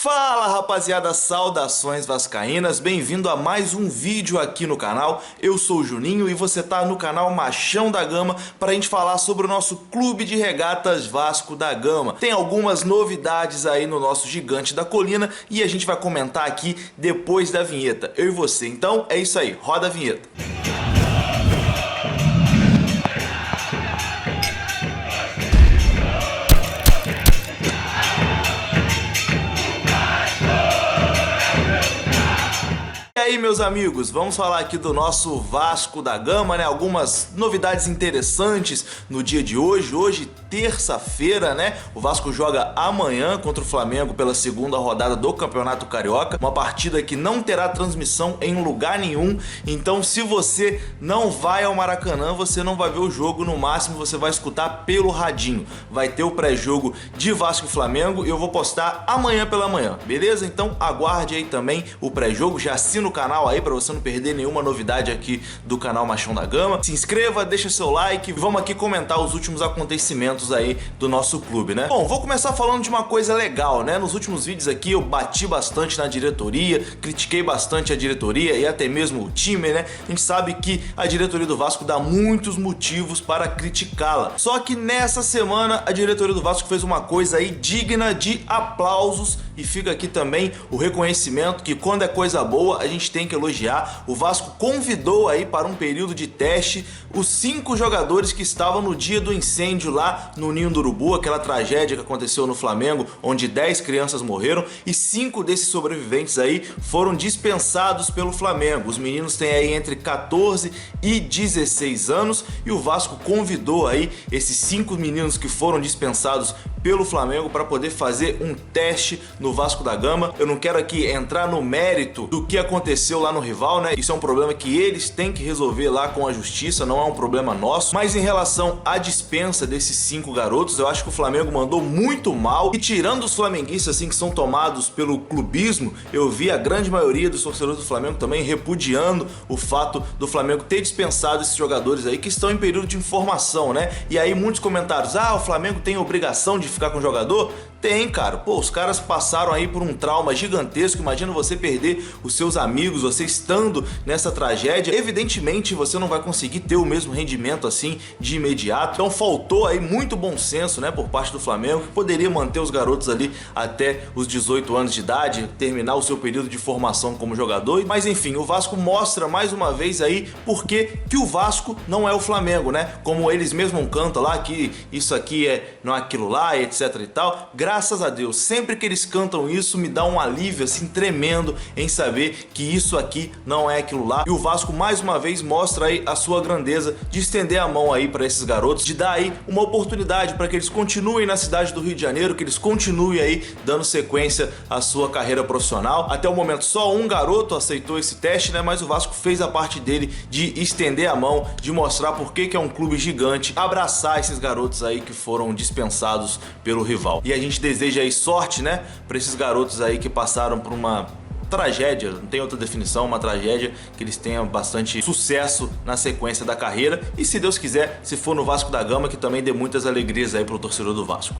Fala rapaziada, saudações vascaínas, bem-vindo a mais um vídeo aqui no canal. Eu sou o Juninho e você tá no canal Machão da Gama para a gente falar sobre o nosso Clube de Regatas Vasco da Gama. Tem algumas novidades aí no nosso Gigante da Colina e a gente vai comentar aqui depois da vinheta, eu e você. Então é isso aí, roda a vinheta. E aí, meus amigos, vamos falar aqui do nosso Vasco da Gama, né? Algumas novidades interessantes no dia de hoje. Hoje, terça-feira, né? O Vasco joga amanhã contra o Flamengo pela segunda rodada do Campeonato Carioca. Uma partida que não terá transmissão em lugar nenhum. Então, se você não vai ao Maracanã, você não vai ver o jogo. No máximo, você vai escutar pelo radinho. Vai ter o pré-jogo de Vasco e Flamengo e eu vou postar amanhã pela manhã, beleza? Então, aguarde aí também o pré-jogo. Já assina o canal aí para você não perder nenhuma novidade aqui do canal Machão da Gama. Se inscreva, deixa seu like, vamos aqui comentar os últimos acontecimentos aí do nosso clube, né? Bom, vou começar falando de uma coisa legal, né? Nos últimos vídeos aqui eu bati bastante na diretoria, critiquei bastante a diretoria e até mesmo o time, né? A gente sabe que a diretoria do Vasco dá muitos motivos para criticá-la. Só que nessa semana a diretoria do Vasco fez uma coisa aí digna de aplausos e fica aqui também o reconhecimento que quando é coisa boa a gente tem que elogiar. O Vasco convidou aí para um período de teste os 5 jogadores que estavam no dia do incêndio lá no Ninho do Urubu, aquela tragédia que aconteceu no Flamengo, onde 10 crianças morreram e 5 desses sobreviventes aí foram dispensados pelo Flamengo. Os meninos têm aí entre 14 e 16 anos e o Vasco convidou aí esses 5 meninos que foram dispensados pelo Flamengo para poder fazer um teste no Vasco da Gama. Eu não quero aqui entrar no mérito do que aconteceu lá no rival, né? Isso é um problema que eles têm que resolver lá com a justiça, não é um problema nosso. Mas em relação à dispensa desses 5 garotos, eu acho que o Flamengo mandou muito mal. E tirando os flamenguistas assim que são tomados pelo clubismo, eu vi a grande maioria dos torcedores do Flamengo também repudiando o fato do Flamengo ter dispensado esses jogadores aí que estão em período de informação, né? E aí muitos comentários, o Flamengo tem obrigação de ficar com o jogador? Tem, cara. Pô, os caras passaram aí por um trauma gigantesco. Imagina você perder os seus amigos, você estando nessa tragédia. Evidentemente, você não vai conseguir ter o mesmo rendimento assim de imediato. Então faltou aí muito bom senso, né, por parte do Flamengo, que poderia manter os garotos ali até os 18 anos de idade, terminar o seu período de formação como jogador. Mas enfim, o Vasco mostra mais uma vez aí por que o Vasco não é o Flamengo, né? Como eles mesmos cantam lá que isso aqui não é aquilo lá, etc e tal. Graças a Deus, sempre que eles cantam isso me dá um alívio assim tremendo em saber que isso aqui não é aquilo lá. E o Vasco mais uma vez mostra aí a sua grandeza de estender a mão aí para esses garotos, de dar aí uma oportunidade para que eles continuem na cidade do Rio de Janeiro, que eles continuem aí dando sequência à sua carreira profissional. Até o momento só um garoto aceitou esse teste, né? Mas o Vasco fez a parte dele de estender a mão, de mostrar por que é um clube gigante, abraçar esses garotos aí que foram dispensados pelo rival. E a gente deseja aí sorte, né, para esses garotos aí que passaram por uma tragédia, não tem outra definição, uma tragédia, que eles tenham bastante sucesso na sequência da carreira e, se Deus quiser, se for no Vasco da Gama, que também dê muitas alegrias aí pro torcedor do Vasco.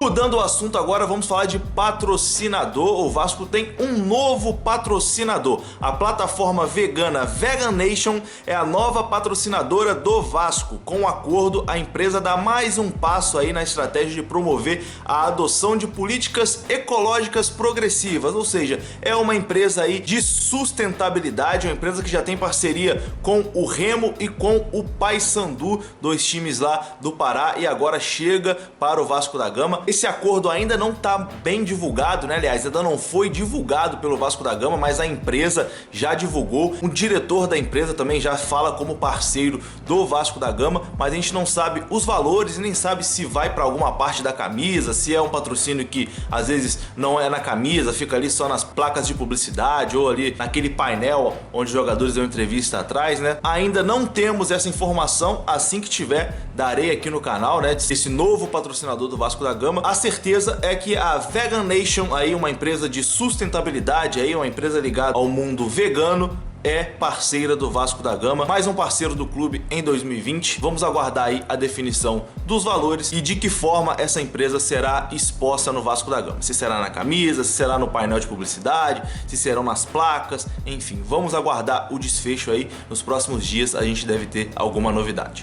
Mudando o assunto agora, vamos falar de patrocinador. O Vasco tem um novo patrocinador. A plataforma vegana Vegan Nation é a nova patrocinadora do Vasco. Com o acordo, a empresa dá mais um passo aí na estratégia de promover a adoção de políticas ecológicas progressivas, ou seja, é uma empresa aí de sustentabilidade, uma empresa que já tem parceria com o Remo e com o Paysandu, 2 times lá do Pará, e agora chega para o Vasco da Gama. Esse acordo ainda não está bem divulgado, né? Aliás, ainda não foi divulgado pelo Vasco da Gama, mas a empresa já divulgou. O diretor da empresa também já fala como parceiro do Vasco da Gama, mas a gente não sabe os valores e nem sabe se vai para alguma parte da camisa, se é um patrocínio que às vezes não é na camisa, fica ali só nas placas de publicidade ou ali naquele painel onde os jogadores dão entrevista atrás, né? Ainda não temos essa informação. Assim que tiver, darei aqui no canal, né, esse novo patrocinador do Vasco da Gama. A certeza é que a Vegan Nation, aí uma empresa de sustentabilidade, aí uma empresa ligada ao mundo vegano, é parceira do Vasco da Gama, mais um parceiro do clube em 2020. Vamos aguardar aí a definição dos valores e de que forma essa empresa será exposta no Vasco da Gama. Se será na camisa, se será no painel de publicidade, se serão nas placas, enfim, vamos aguardar o desfecho aí. Nos próximos dias a gente deve ter alguma novidade.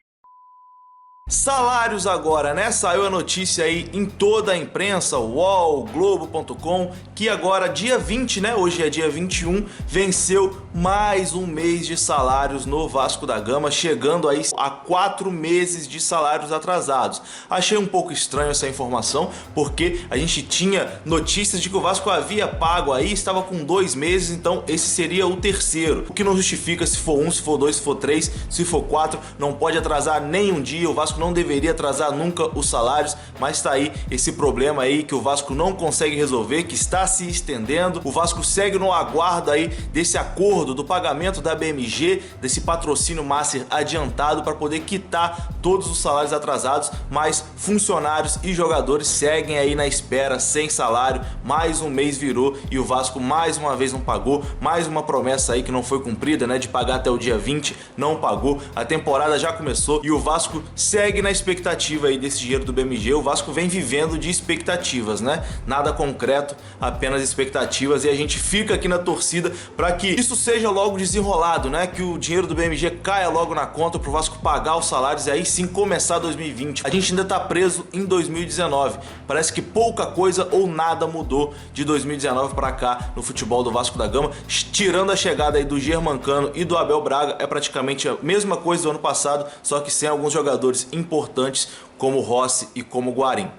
Salários agora, né? Saiu a notícia aí em toda a imprensa, UOL, Globo.com, que agora dia 20, né? Hoje é dia 21, venceu mais um mês de salários no Vasco da Gama, chegando aí a 4 meses de salários atrasados. Achei um pouco estranho essa informação, porque a gente tinha notícias de que o Vasco havia pago aí, estava com 2 meses, então esse seria o terceiro. O que não justifica se for 1, se for 2, se for 3, se for 4, não pode atrasar nem um dia. O Vasco não deveria atrasar nunca os salários, mas tá aí esse problema aí que o Vasco não consegue resolver, que está se estendendo. O Vasco segue no aguardo aí desse acordo do pagamento da BMG, desse patrocínio master adiantado para poder quitar todos os salários atrasados, mas funcionários e jogadores seguem aí na espera sem salário. Mais um mês virou e o Vasco mais uma vez não pagou, mais uma promessa aí que não foi cumprida, né, de pagar até o dia 20, não pagou. A temporada já começou e o Vasco segue na expectativa aí desse dinheiro do BMG. O Vasco vem vivendo de expectativas, né? Nada concreto, apenas expectativas, e a gente fica aqui na torcida para que isso seja logo desenrolado, né? Que o dinheiro do BMG caia logo na conta pro Vasco pagar os salários e aí sim começar 2020. A gente ainda tá preso em 2019. Parece que pouca coisa ou nada mudou de 2019 para cá no futebol do Vasco da Gama, tirando a chegada aí do Germancano e do Abel Braga. É praticamente a mesma coisa do ano passado, só que sem alguns jogadores importantes como Rossi e como Guarim.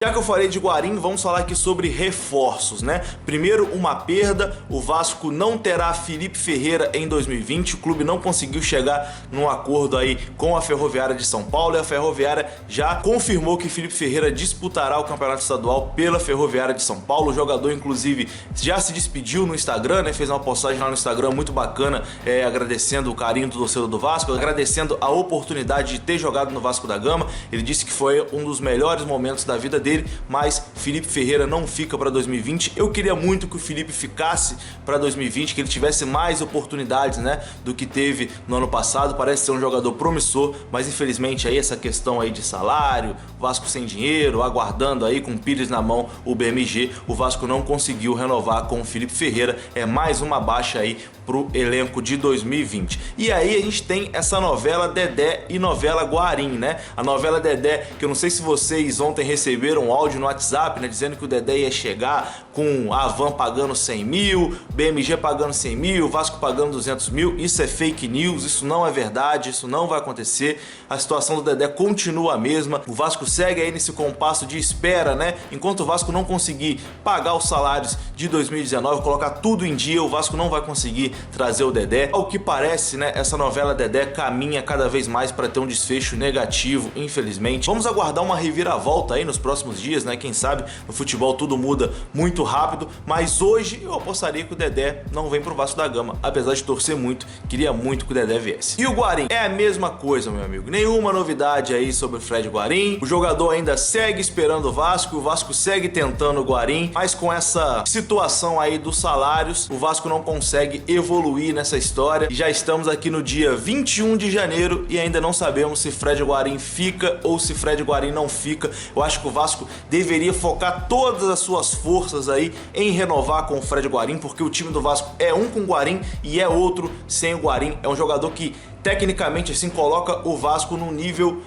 Já que eu falei de Guarim, vamos falar aqui sobre reforços, né? Primeiro, uma perda, o Vasco não terá Felipe Ferreira em 2020, o clube não conseguiu chegar num acordo aí com a Ferroviária de São Paulo, e a Ferroviária já confirmou que Felipe Ferreira disputará o Campeonato Estadual pela Ferroviária de São Paulo. O jogador, inclusive, já se despediu no Instagram, né? Fez uma postagem lá no Instagram muito bacana, agradecendo o carinho do torcedor do Vasco, agradecendo a oportunidade de ter jogado no Vasco da Gama. Ele disse que foi um dos melhores momentos da vida dele, mas Felipe Ferreira não fica para 2020. Eu queria muito que o Felipe ficasse para 2020, que ele tivesse mais oportunidades, né, do que teve no ano passado. Parece ser um jogador promissor, mas infelizmente aí essa questão aí de salário, Vasco sem dinheiro, aguardando aí com o Pires na mão o BMG, o Vasco não conseguiu renovar com o Felipe Ferreira. É mais uma baixa aí pro elenco de 2020. E aí a gente tem essa novela Dedé e novela Guarim, né? A novela Dedé, que eu não sei se vocês ontem receberam um áudio no WhatsApp, né, dizendo que o Dedé ia chegar com a Van pagando 100 mil, BMG pagando 100 mil, Vasco pagando 200 mil. Isso é fake news, isso não é verdade, isso não vai acontecer. A situação do Dedé continua a mesma. O Vasco segue aí nesse compasso de espera, né? Enquanto o Vasco não conseguir pagar os salários de 2019, colocar tudo em dia, o Vasco não vai conseguir trazer o Dedé. Ao que parece, né, essa novela Dedé caminha cada vez mais para ter um desfecho negativo, infelizmente. Vamos aguardar uma reviravolta aí nos próximos dias, né? Quem sabe no futebol tudo muda muito rápido, mas hoje eu apostaria que o Dedé não vem pro Vasco da Gama, apesar de torcer muito, queria muito que o Dedé viesse. E o Guarim é a mesma coisa, meu amigo. Nenhuma novidade aí sobre o Fred Guarim. O jogador ainda segue esperando o Vasco segue tentando o Guarim, mas com essa situação aí dos salários, o Vasco não consegue evoluir nessa história. E já estamos aqui no dia 21 de janeiro e ainda não sabemos se Fred Guarim fica ou se Fred Guarim não fica. Eu acho que o Vasco deveria focar todas as suas forças aí em renovar com o Fred Guarim, porque o time do Vasco é um com o Guarim e é outro sem o Guarim. É um jogador que tecnicamente assim coloca o Vasco num nível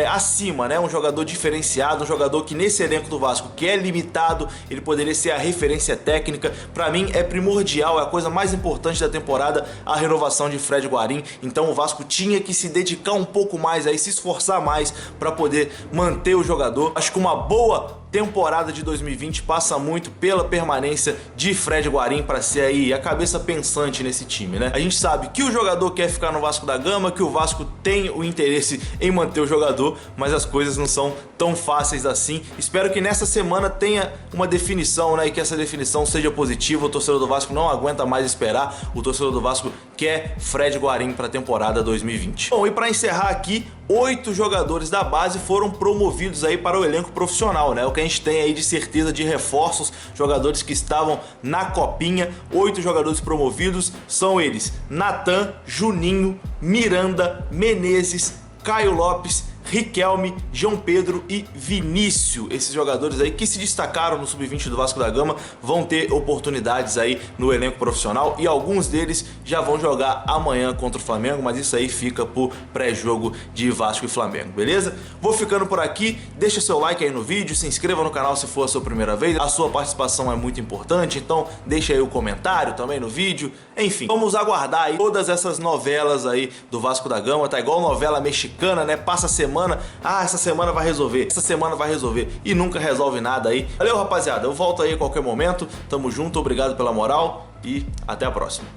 acima, né? Um jogador diferenciado, um jogador que nesse elenco do Vasco, que é limitado, ele poderia ser a referência técnica. Pra mim é primordial, é a coisa mais importante da temporada, a renovação de Fred Guarim. Então o Vasco tinha que se dedicar um pouco mais aí, se esforçar mais para poder manter o jogador. Acho que uma boa temporada de 2020 passa muito pela permanência de Fred Guarim para ser aí a cabeça pensante nesse time, né? A gente sabe que o jogador quer ficar no Vasco da Gama, que o Vasco tem o interesse em manter o jogador, mas as coisas não são tão fáceis assim. Espero que nessa semana tenha uma definição, né? E que essa definição seja positiva. O torcedor do Vasco não aguenta mais esperar. O torcedor do Vasco quer Fred Guarim para a temporada 2020. Bom, e para encerrar aqui, 8 jogadores da base foram promovidos aí para o elenco profissional, né? O que a gente tem aí de certeza de reforços, jogadores que estavam na copinha. 8 jogadores promovidos são eles: Natan, Juninho, Miranda, Menezes, Caio Lopes, Riquelme, João Pedro e Vinícius. Esses jogadores aí que se destacaram no Sub-20 do Vasco da Gama vão ter oportunidades aí no elenco profissional e alguns deles já vão jogar amanhã contra o Flamengo, mas isso aí fica pro pré-jogo de Vasco e Flamengo, beleza? Vou ficando por aqui, deixa seu like aí no vídeo, se inscreva no canal se for a sua primeira vez, a sua participação é muito importante, então deixa aí o comentário também no vídeo, enfim, vamos aguardar aí todas essas novelas aí do Vasco da Gama, tá igual novela mexicana, né? Passa a semana, essa semana vai resolver, essa semana vai resolver e nunca resolve nada aí. Valeu, rapaziada, eu volto aí a qualquer momento, tamo junto, obrigado pela moral e até a próxima.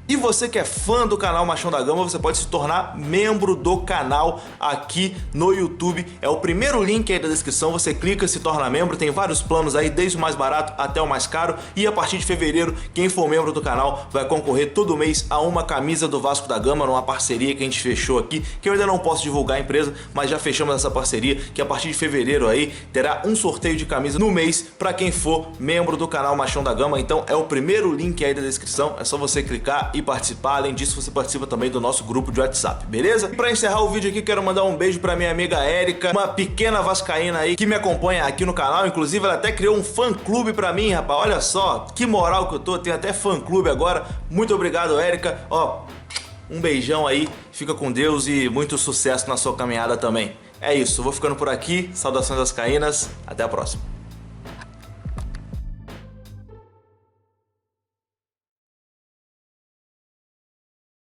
E você que é fã do canal Machão da Gama, você pode se tornar membro do canal aqui no YouTube. É o primeiro link aí da descrição, você clica e se torna membro. Tem vários planos aí, desde o mais barato até o mais caro. E a partir de fevereiro, quem for membro do canal vai concorrer todo mês a uma camisa do Vasco da Gama, numa parceria que a gente fechou aqui, que eu ainda não posso divulgar a empresa, mas já fechamos essa parceria, que a partir de fevereiro aí terá um sorteio de camisa no mês para quem for membro do canal Machão da Gama. Então é o primeiro link aí da descrição, é só você clicar e participar. Além disso, você participa também do nosso grupo de WhatsApp, beleza? E para encerrar o vídeo aqui, quero mandar um beijo para minha amiga Érica, uma pequena vascaína aí que me acompanha aqui no canal. Inclusive, ela até criou um fã-clube para mim, rapaz. Olha só que moral que eu tô, tenho até fã-clube agora. Muito obrigado, Érica. Ó, um beijão aí, fica com Deus e muito sucesso na sua caminhada também. É isso, vou ficando por aqui. Saudações vascaínas, até a próxima.